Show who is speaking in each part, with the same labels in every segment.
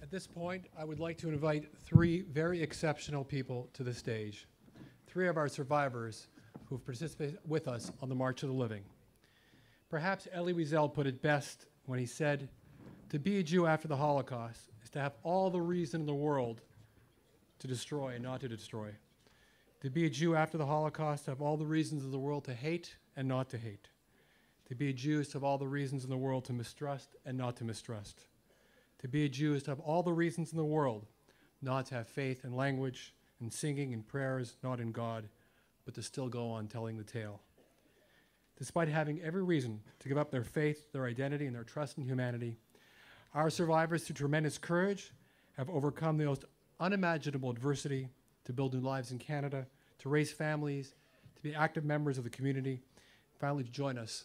Speaker 1: At this point, I would like to invite three very exceptional people to the stage. Three of our survivors who've participated with us on the March of the Living. Perhaps Elie Wiesel put it best when he said, to be a Jew after the Holocaust is to have all the reason in the world to destroy and not to destroy. To be a Jew after the Holocaust, to have all the reasons in the world to hate and not to hate. To be a Jew is to have all the reasons in the world to mistrust and not to mistrust. To be a Jew is to have all the reasons in the world not to have faith in language and singing and prayers, not in God, but to still go on telling the tale. Despite having every reason to give up their faith, their identity, and their trust in humanity, our survivors, through tremendous courage, have overcome the most unimaginable adversity to build new lives in Canada, to raise families, to be active members of the community, and finally to join us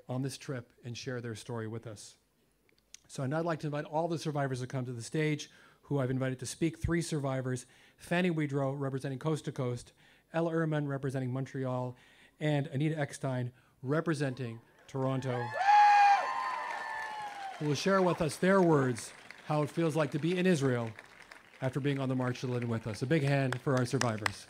Speaker 1: on this trip and share their story with us. So now I'd like to invite all the survivors to come to the stage, who I've invited to speak. Three survivors: Fanny Widrow, representing Coast to Coast; Ella Ehrman, representing Montreal; and Anita Eckstein, representing Toronto, who will share with us their words, how it feels like to be in Israel after being on the March to the Living with us. A big hand for our survivors.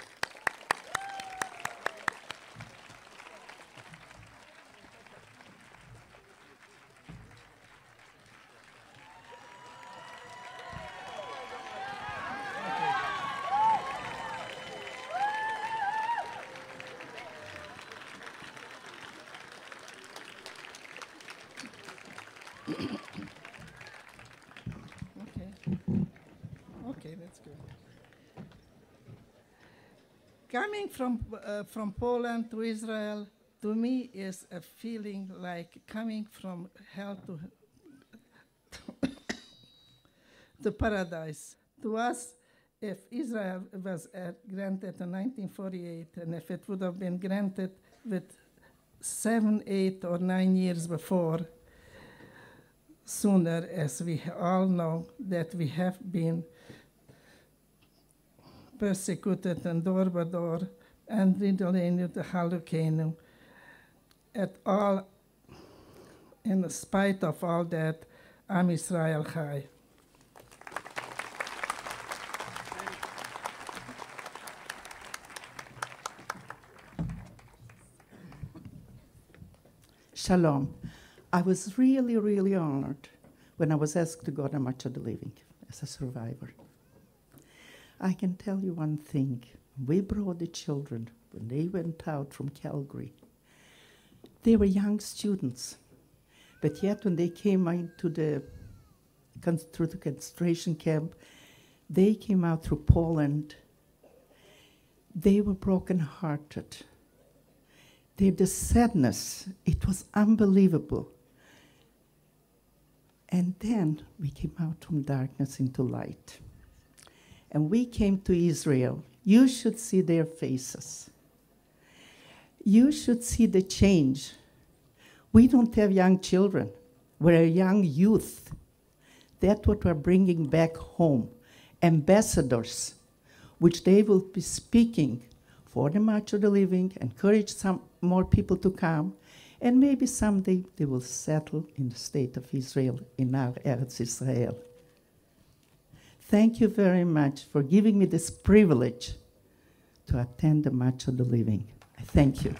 Speaker 2: Okay, that's good. Coming from Poland to Israel, to me, is a feeling like coming from hell to paradise. To us, if Israel was granted in 1948, and if it would have been granted with 7, 8, or 9 years before, sooner, as we all know, that we have been persecuted and door by door, and Ridolenu the Halukenu. At all, in spite of all that, Am Israel Chai.
Speaker 3: Shalom. I was really, really honored when I was asked to go to March of the Living as a survivor. I can tell you one thing. We brought the children, when they went out from Calgary, they were young students. But yet when they came into through the concentration camp, they came out through Poland. They were broken-hearted. The sadness, it was unbelievable. And then we came out from darkness into light. And we came to Israel. You should see their faces. You should see the change. We don't have young children. We're a young youth. That's what we're bringing back home. Ambassadors, which they will be speaking for the March of the Living, encourage some more people to come, and maybe someday they will settle in the state of Israel, in our Eretz Israel. Thank you very much for giving me this privilege to attend the March of the Living. Thank you.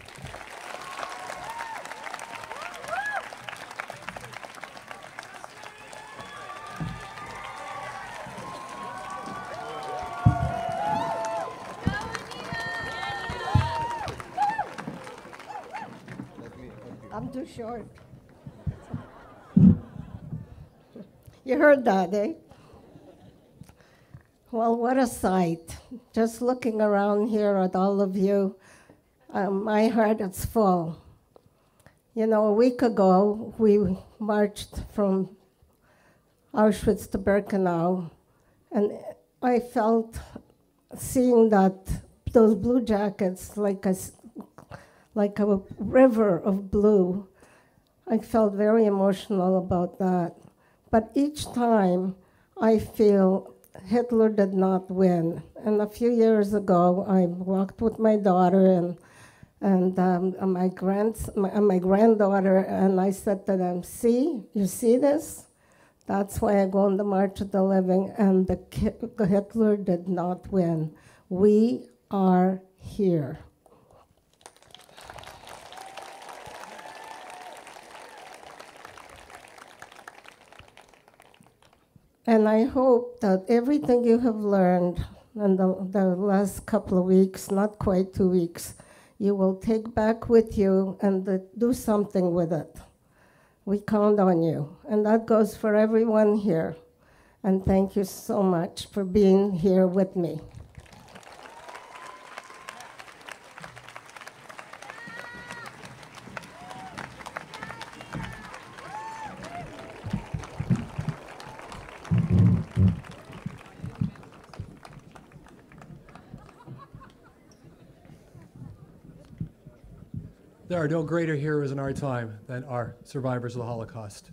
Speaker 4: I'm too short. You heard that, eh? Well, what a sight. Just looking around here at all of you, my heart is full. You know, a week ago, we marched from Auschwitz to Birkenau, and I felt seeing those blue jackets like a river of blue. I felt very emotional about that. But each time I feel Hitler did not win. And a few years ago, I walked with my daughter and my granddaughter, and I said to them, "See, you see this? That's why I go on the March of the Living, and Hitler did not win. We are here. And I hope that everything you have learned in the last couple of weeks, not quite 2 weeks, you will take back with you and do something with it. We count on you. And that goes for everyone here. And thank you so much for being here with me.
Speaker 1: There are no greater heroes in our time than our survivors of the Holocaust.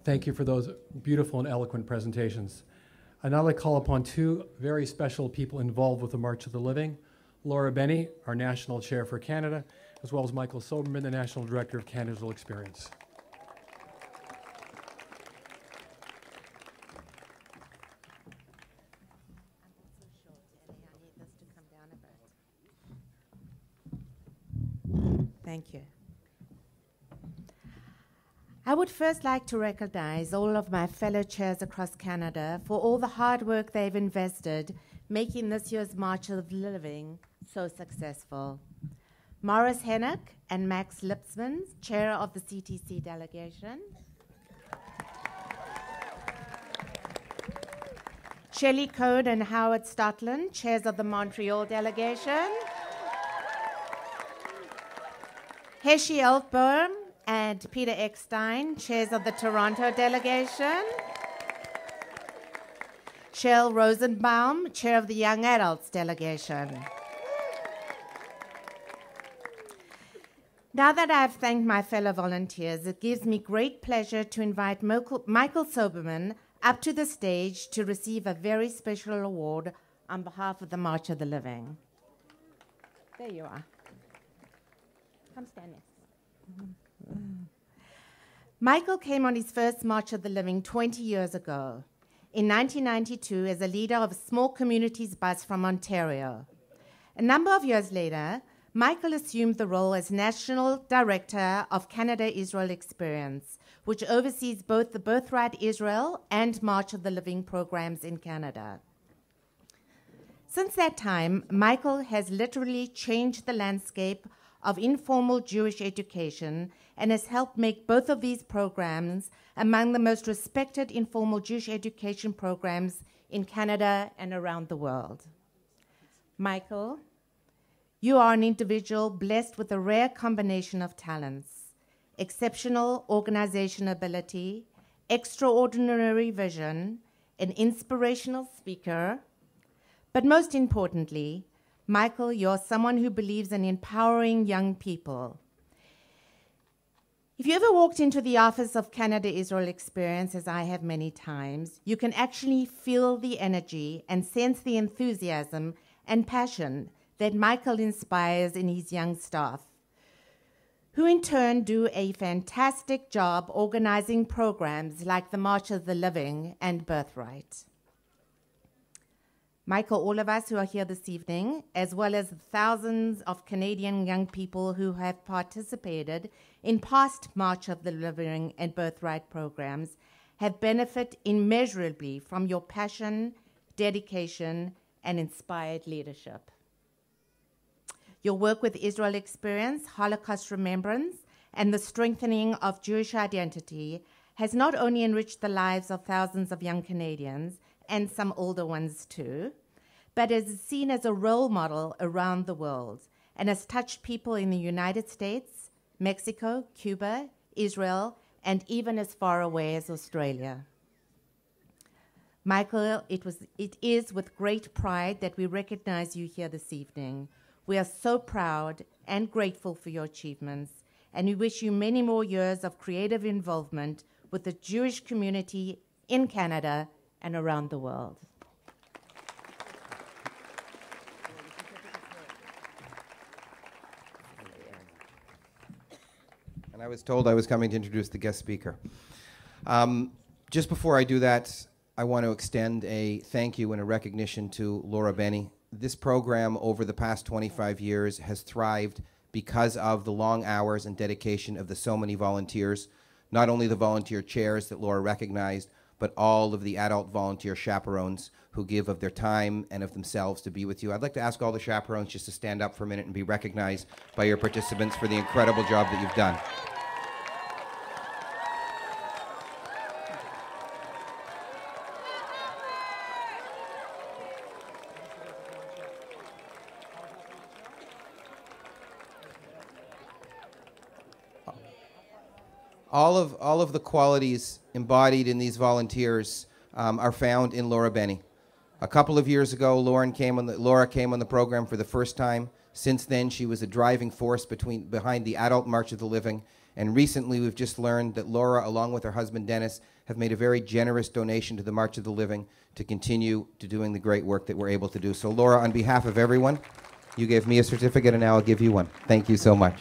Speaker 1: Thank you for those beautiful and eloquent presentations. I'd now like to call upon two very special people involved with the March of the Living, Laura Bennie, our National Chair for Canada, as well as Michael Soberman, the National Director of Canada's Experience.
Speaker 5: Thank you. I would first like to recognize all of my fellow chairs across Canada for all the hard work they've invested making this year's March of the Living so successful. Morris Hennock and Max Lipsman, chair of the CTC delegation. Shelley Cohn and Howard Stotland, chairs of the Montreal delegation. Heshi Elfbohm and Peter Eckstein, chairs of the Toronto delegation. Cheryl Rosenbaum, chair of the Young Adults delegation. Now that I've thanked my fellow volunteers, it gives me great pleasure to invite Michael Soberman up to the stage to receive a very special award on behalf of the March of the Living. There you are. Come stand next to me. Michael came on his first March of the Living 20 years ago, in 1992, as a leader of a small communities bus from Ontario. A number of years later, Michael assumed the role as National Director of Canada-Israel Experience, which oversees both the Birthright Israel and March of the Living programs in Canada. Since that time, Michael has literally changed the landscape of informal Jewish education and has helped make both of these programs among the most respected informal Jewish education programs in Canada and around the world. Michael, you are an individual blessed with a rare combination of talents: exceptional organization ability, extraordinary vision, an inspirational speaker, but most importantly, Michael, you're someone who believes in empowering young people. If you ever walked into the office of Canada-Israel Experience, as I have many times, you can actually feel the energy and sense the enthusiasm and passion that Michael inspires in his young staff, who in turn do a fantastic job organizing programs like the March of the Living and Birthright. Michael, all of us who are here this evening, as well as the thousands of Canadian young people who have participated in past March of the Living and Birthright programs, have benefited immeasurably from your passion, dedication, and inspired leadership. Your work with Israel Experience, Holocaust Remembrance, and the strengthening of Jewish identity has not only enriched the lives of thousands of young Canadians, and some older ones too, but is seen as a role model around the world and has touched people in the United States, Mexico, Cuba, Israel, and even as far away as Australia. Michael, it is with great pride that we recognize you here this evening. We are so proud and grateful for your achievements, and we wish you many more years of creative involvement with the Jewish community in Canada and around the world.
Speaker 6: And I was told I was coming to introduce the guest speaker. Just before I do that, I want to extend a thank you and a recognition to Laura Bennie. This program over the past 25 years has thrived because of the long hours and dedication of the so many volunteers, not only the volunteer chairs that Laura recognized, but all of the adult volunteer chaperones who give of their time and of themselves to be with you. I'd like to ask all the chaperones just to stand up for a minute and be recognized by your participants for the incredible job that you've done. All of the qualities embodied in these volunteers are found in Laura Bennie. A couple of years ago, Laura came on the program for the first time. Since then, she was a driving force behind the Adult March of the Living. And recently, we've just learned that Laura, along with her husband Dennis, have made a very generous donation to the March of the Living to continue to doing the great work that we're able to do. So Laura, on behalf of everyone, you gave me a certificate and now I'll give you one. Thank you so much.